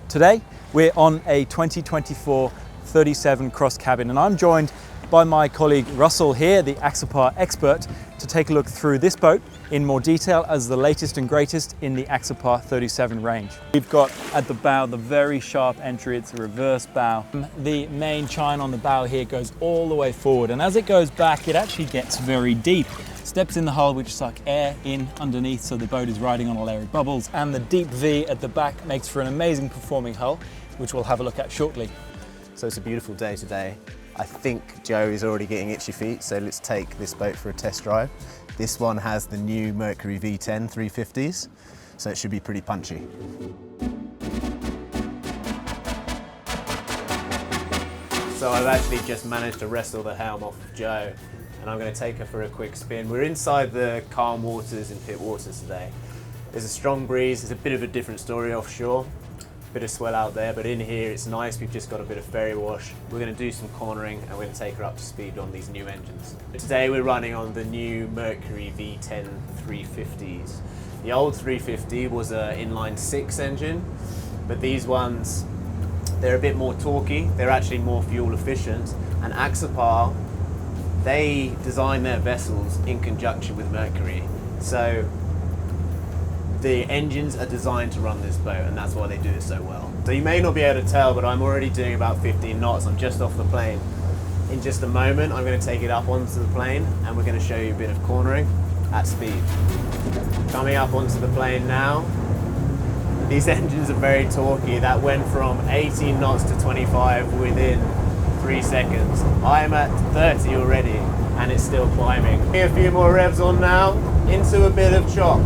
Today we're on a 2024 37 cross cabin, and I'm joined by my colleague Russell here, the Axopar expert, to take a look through this boat in more detail as the latest and greatest in the Axopar 37 range. We've got at the bow the very sharp entry, it's a reverse bow. The main chine on the bow here goes all the way forward, and as it goes back it actually gets very deep. Steps in the hull which suck air in underneath, so the boat is riding on a layer of bubbles, and the deep V at the back makes for an amazing performing hull, which we'll have a look at shortly. So it's a beautiful day today. I think Joe is already getting itchy feet, so let's take this boat for a test drive. This one has the new Mercury V10 350s, so it should be pretty punchy. So I've actually just managed to wrestle the helm off of Joe, and I'm going to take her for a quick spin. We're inside the calm waters in Pitt Waters today. There's a strong breeze, it's a bit of a different story offshore. Bit of swell out there, but in here it's nice. We've just got a bit of ferry wash. We're going to do some cornering and we're going to take her up to speed on these new engines. Today we're running on the new Mercury V10 350s. The old 350 was an inline 6 engine, but these ones, they're a bit more torquey. They're actually more fuel efficient, and Axopar, they design their vessels in conjunction with Mercury. So the engines are designed to run this boat, and that's why they do it so well. So you may not be able to tell, but I'm already doing about 15 knots. I'm just off the plane. In just a moment, I'm going to take it up onto the plane and we're going to show you a bit of cornering at speed. Coming up onto the plane now. These engines are very torquey. That went from 18 knots to 25 within 3 seconds. I'm at 30 already and it's still climbing. A few more revs on now, into a bit of chop.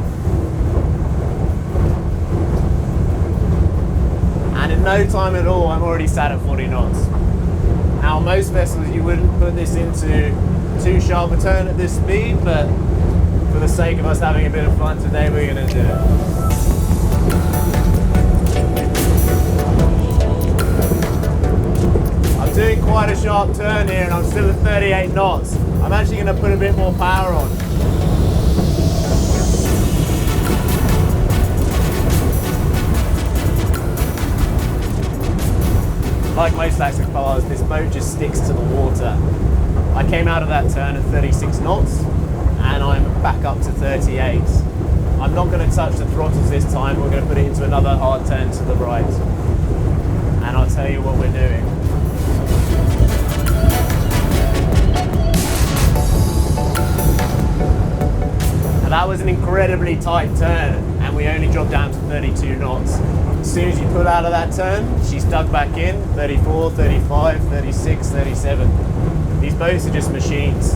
And in no time at all, I'm already sat at 40 knots. Now, most vessels, you wouldn't put this into too sharp a turn at this speed, but for the sake of us having a bit of fun today, we're going to do it. I'm doing quite a sharp turn here, and I'm still at 38 knots. I'm actually going to put a bit more power on. Like most Axopars, this boat just sticks to the water. I came out of that turn at 36 knots and I'm back up to 38. I'm not going to touch the throttles this time. We're going to put it into another hard turn to the right. And I'll tell you what we're doing. Now that was an incredibly tight turn and we only dropped down to 32 knots. As soon as you pull out of that turn, she's dug back in, 34, 35, 36, 37. These boats are just machines.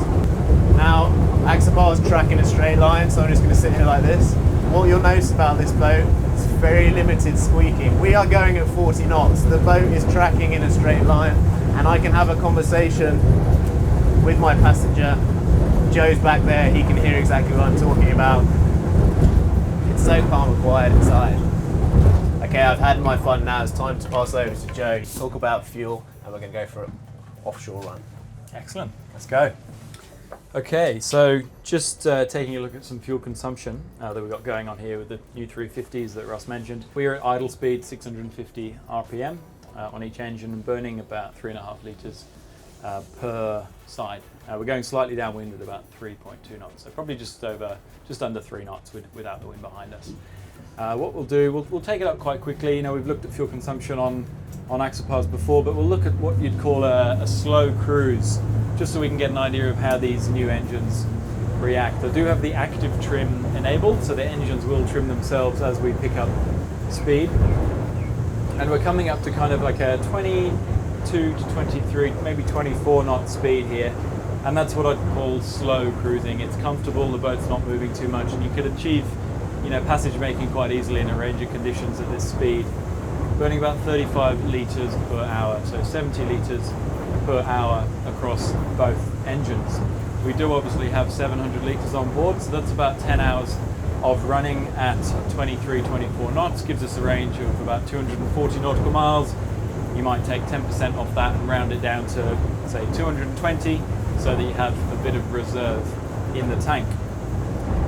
Now, Axopar's tracking a straight line, so I'm just going to sit here like this. What you'll notice about this boat is very limited squeaking. We are going at 40 knots. The boat is tracking in a straight line, and I can have a conversation with my passenger. Joe's back there, he can hear exactly what I'm talking about. It's so calm and quiet inside. Okay, I've had my fun now. It's time to pass over to Joe, talk about fuel, and we're going to go for an offshore run. Excellent, let's go. Okay, so just taking a look at some fuel consumption that we've got going on here with the new 350s that Russ mentioned. We are at idle speed, 650 RPM on each engine, and burning about 3.5 litres per side. We're going slightly downwind at about 3.2 knots, so probably just under 3 knots without the wind behind us. What we'll do, we'll take it up quite quickly. You know, we've looked at fuel consumption on Axopars before, but we'll look at what you'd call a slow cruise, just so we can get an idea of how these new engines react. They do have the active trim enabled, so the engines will trim themselves as we pick up speed. And we're coming up to kind of like a 22 to 23, maybe 24 knot speed here. And that's what I'd call slow cruising. It's comfortable, the boat's not moving too much, and you could achieve, you know, passage making quite easily in a range of conditions at this speed. Burning about 35 litres per hour, so 70 litres per hour across both engines. We do obviously have 700 litres on board, so that's about 10 hours of running at 23, 24 knots, gives us a range of about 240 nautical miles. You might take 10% off that and round it down to, say, 220, so that you have a bit of reserve in the tank.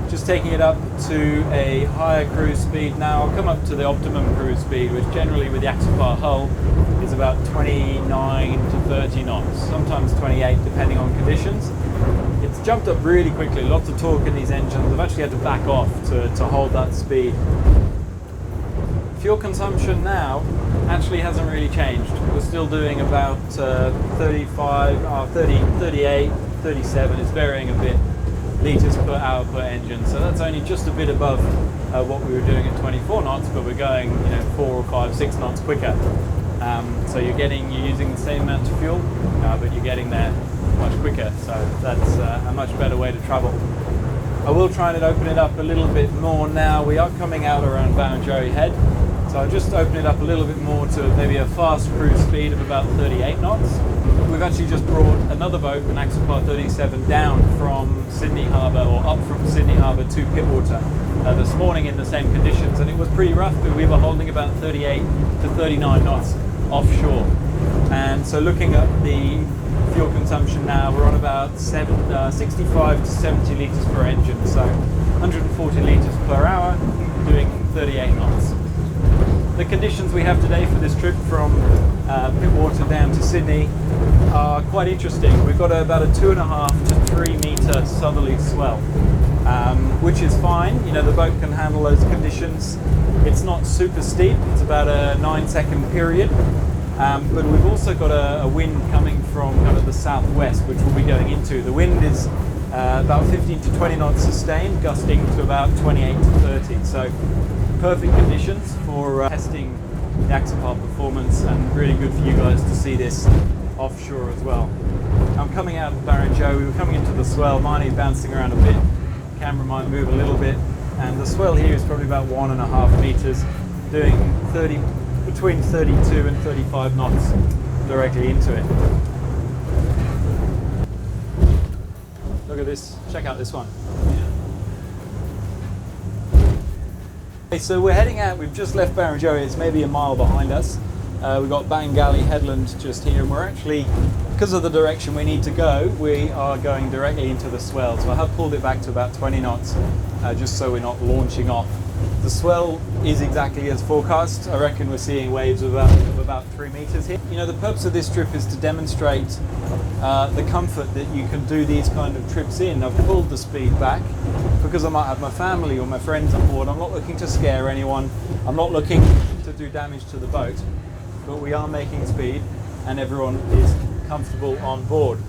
just taking it up to a higher cruise speed now. I'll come up to the optimum cruise speed, which generally with the Axopar hull is about 29 to 30 knots, sometimes 28 depending on conditions. It's jumped up really quickly, lots of torque in these engines. I've actually had to back off to hold that speed. Fuel consumption now actually hasn't really changed. We're still doing about 35, 30, 38, 37. It's varying a bit, litres per hour per engine. So that's only just a bit above what we were doing at 24 knots, but we're going 4 or 5, 6 knots quicker. So you're using the same amount of fuel, but you're getting there much quicker. So that's a much better way to travel. I will try and open it up a little bit more now. We are coming out around Barrenjoey Head. So I'll just open it up a little bit more to maybe a fast cruise speed of about 38 knots. We've actually just brought another boat, an Axopar 37, down from Sydney Harbour, or up from Sydney Harbour to Pittwater this morning in the same conditions, and it was pretty rough, but we were holding about 38 to 39 knots offshore. And so looking at the fuel consumption now, we're on about 65 to 70 litres per engine, so 140 litres per hour, doing 38 knots. The conditions we have today for this trip from Pittwater down to Sydney are quite interesting. We've got about a 2.5 to 3 metre southerly swell, which is fine. The boat can handle those conditions. It's not super steep, it's about a 9-second period. But we've also got a wind coming from kind of the southwest, which we'll be going into. The wind is about 15 to 20 knots sustained, gusting to about 28 to 30. So perfect conditions for testing the Axopar performance, and really good for you guys to see this offshore as well. I'm coming out of Barrenjoey. We were coming into the swell. Mine is bouncing around a bit. The camera might move a little bit. And the swell here is probably about 1.5 meters, doing between 32 and 35 knots directly into it. Look at this. Check out this one. Okay, so we're heading out. We've just left Barrenjoey. It's maybe a mile behind us. We've got Bangali Headland just here, and we're actually, because of the direction we need to go, we are going directly into the swell. So I have pulled it back to about 20 knots, just so we're not launching off. The swell is exactly as forecast. I reckon we're seeing waves of about 3 meters here. The purpose of this trip is to demonstrate the comfort that you can do these kind of trips in. I've pulled the speed back because I might have my family or my friends on board. I'm not looking to scare anyone. I'm not looking to do damage to the boat, but we are making speed and everyone is comfortable on board.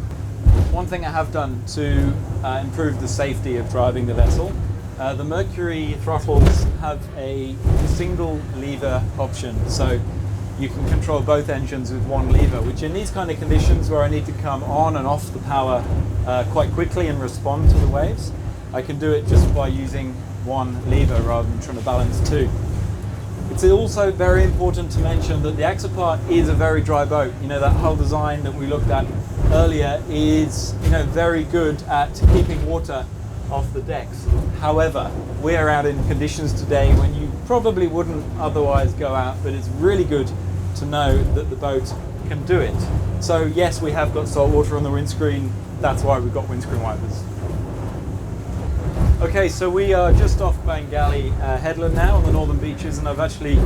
One thing I have done to improve the safety of driving the vessel, the Mercury throttles have a single lever option, so you can control both engines with one lever, which in these kind of conditions where I need to come on and off the power quite quickly and respond to the waves, I can do it just by using one lever rather than trying to balance two. It's also very important to mention that the Axopar is a very dry boat. That hull design that we looked at earlier is very good at keeping water off the decks. However, we are out in conditions today when you probably wouldn't otherwise go out, but it's really good to know that the boat can do it. So yes, we have got salt water on the windscreen. That's why we've got windscreen wipers. Okay, so we are just off Bangali Headland now on the northern beaches, and I've actually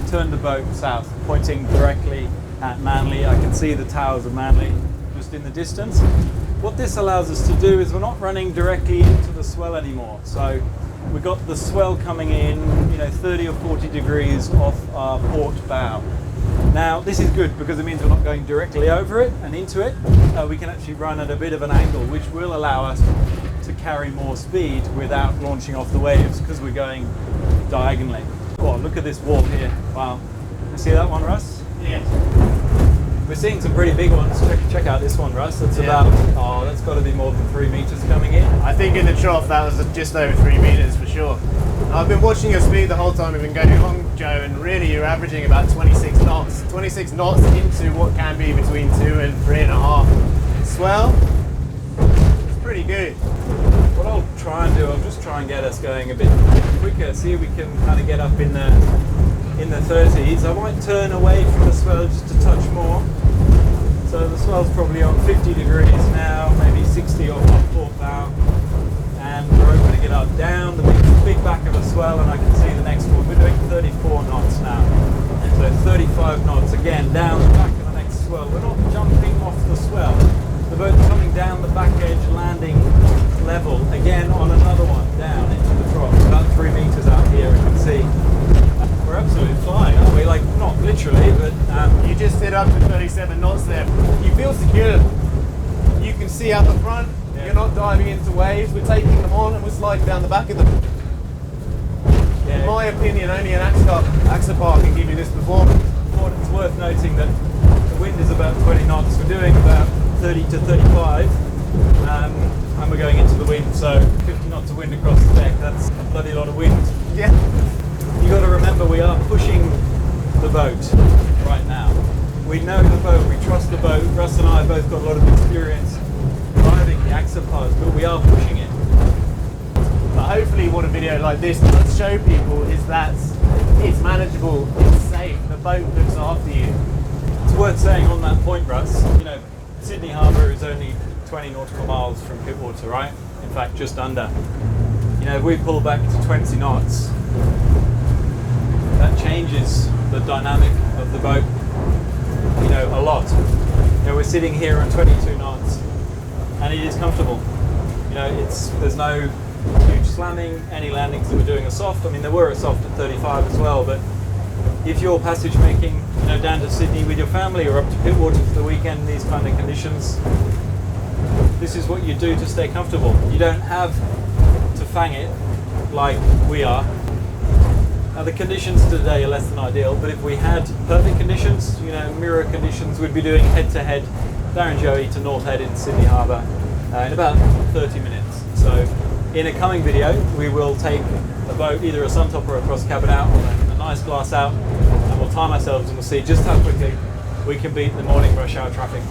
turned the boat south, pointing directly at Manly. I can see the towers of Manly just in the distance. What this allows us to do is we're not running directly into the swell anymore. So we've got the swell coming in, 30 or 40 degrees off our port bow. Now this is good because it means we're not going directly over it and into it. We can actually run at a bit of an angle, which will allow us to carry more speed without launching off the waves because we're going diagonally. Oh, look at this wall here. Wow. You see that one, Russ? Yes. We're seeing some pretty big ones. Check out this one, Russ. That's that's got to be more than 3 meters coming in. I think in the trough that was just over 3 meters for sure. I've been watching your speed the whole time we've been going along, Joe, and really you're averaging about 26 knots. 26 knots into what can be between 2 and 3.5. Swell, it's pretty good. What I'll try and do, I'll just try and get us going a bit quicker. See if we can kind of get up in the 30s. I might turn away from the swell just a touch more. So the swell's probably on 50 degrees now, maybe 60 off our port bow, and we're opening it it up, down the big back of a swell, and I can see the next one. We're doing 34 knots now. So 35 knots, again, down the back of the next swell. We're not jumping off the swell. The boat's coming down the back edge, landing level, again on another one, down into the trough. About 3 meters out here, you can see. We're absolutely flying, aren't we? Like, not literally, but... You just hit up to 37 knots there. You feel secure. You can see out the front. Yeah. You're not diving into waves. We're taking them on and we're sliding down the back of them. Yeah. In my opinion, only an Axopar can give you this performance. It's worth noting that the wind is about 20 knots. We're doing about 30 to 35, and we're going into the wind, so 50 knots of wind across the deck. That's a bloody lot of wind. Yeah. You got to remember, we are pushing the boat right now. We know the boat, we trust the boat. Russ and I both got a lot of experience driving the Axopars, but we are pushing it. But hopefully what a video like this does show people is that it's manageable, it's safe, the boat looks after you. It's worth saying on that point, Russ, you know, Sydney Harbour is only 20 nautical miles from Pittwater, right? In fact, just under. You know, if we pull back to 20 knots, that changes the dynamic of the boat, you know, a lot. You know, we're sitting here on 22 knots, and it is comfortable. You know, there's no huge slamming. Any landings that we're doing are soft. I mean, there were a soft at 35 as well, but if you're passage making, you know, down to Sydney with your family or up to Pittwater for the weekend in these kind of conditions, this is what you do to stay comfortable. You don't have to fang it like we are. Now the conditions today are less than ideal, but if we had perfect conditions, you know, mirror conditions, we'd be doing head-to-head Darren Joey to North Head in Sydney Harbour in about 30 minutes. So in a coming video, we will take a boat, either a suntop or a cross cabin out, or a nice glass out, and we'll time ourselves and we'll see just how quickly we can beat the morning rush hour traffic.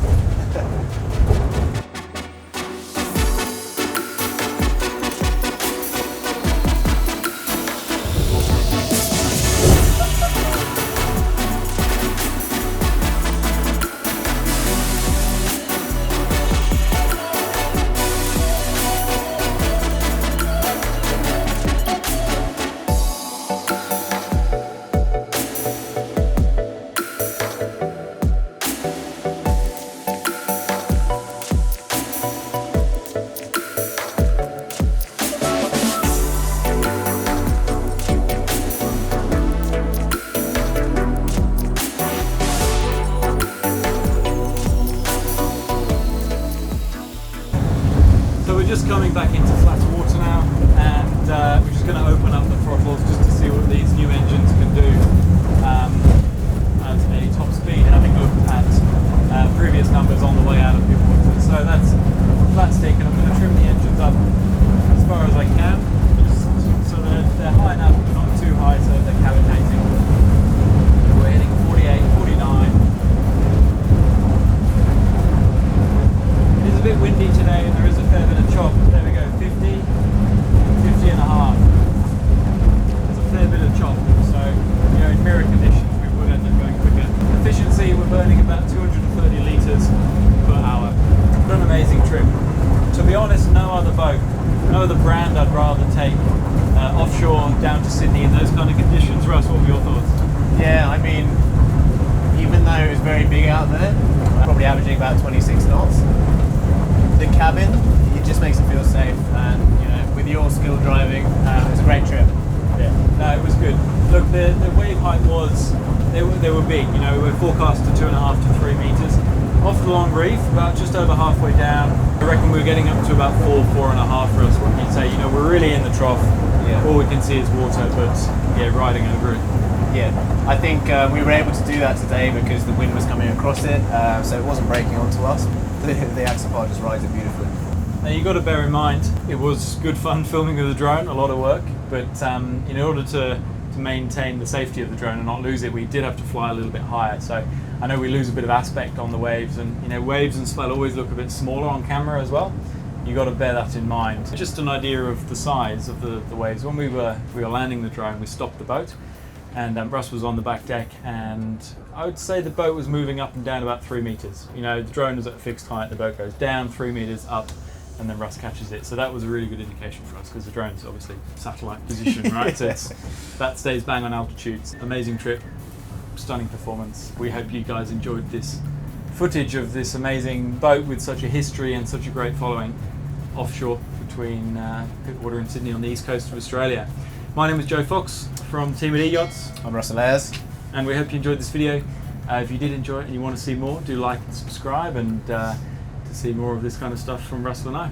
Just coming back into flat water now, and we're just going to open up the throttles just to see what these new engines can do at a top speed, having looked at previous numbers on the way out of Pittwater. So that's taken. I'm going to trim the engines up as far as I can, just so that they're high enough but not too high so that they're cavitating. We're hitting 48, 49. It is a bit windy today and there is a fair bit of chop. There we go, 50, 50 and a half. There's a fair bit of chop, so you know, in mirror conditions we would end up going quicker. Efficiency, we're burning about 230 litres per hour. What an amazing trip. To be honest, no other boat, no other brand I'd rather take offshore down to Sydney in those kind of conditions. Russ, what were your thoughts? Yeah, I mean, even though it was very big out there, probably averaging about 26 knots, the cabin, it just makes it feel safe, and you know, with your skill driving, it was a great trip. Yeah, no, it was good. Look, the wave height was, they were big, you know, we were forecast to 2.5 to 3 meters. Off the long reef, about just over halfway down, I reckon we were getting up to about 4.5 for us, what you'd say. You know, we're really in the trough. Yeah. All we can see is water, but yeah, riding over it. Yeah, I think we were able to do that today because the wind was coming across it, so it wasn't breaking onto us. The Axopar just rides it beautifully. Now you've got to bear in mind, it was good fun filming with the drone, a lot of work, but in order to maintain the safety of the drone and not lose it, we did have to fly a little bit higher. So I know we lose a bit of aspect on the waves, and you know, waves and swell always look a bit smaller on camera as well. You've got to bear that in mind. Just an idea of the size of the waves. When we were landing the drone, we stopped the boat, and Russ was on the back deck, and I would say the boat was moving up and down about 3 meters. You know, the drone is at a fixed height, the boat goes down 3 meters, up and then Russ catches it. So that was a really good indication for us, because the drone's obviously satellite position, right? So that stays bang on altitudes. Amazing trip, stunning performance. We hope you guys enjoyed this footage of this amazing boat with such a history and such a great following offshore between Pittwater and Sydney on the east coast of Australia. My name is Joe Fox from the team at Eyachts. I'm Russell Ayres. And we hope you enjoyed this video. If you did enjoy it and you want to see more, do like and subscribe, and to see more of this kind of stuff from Russell and I.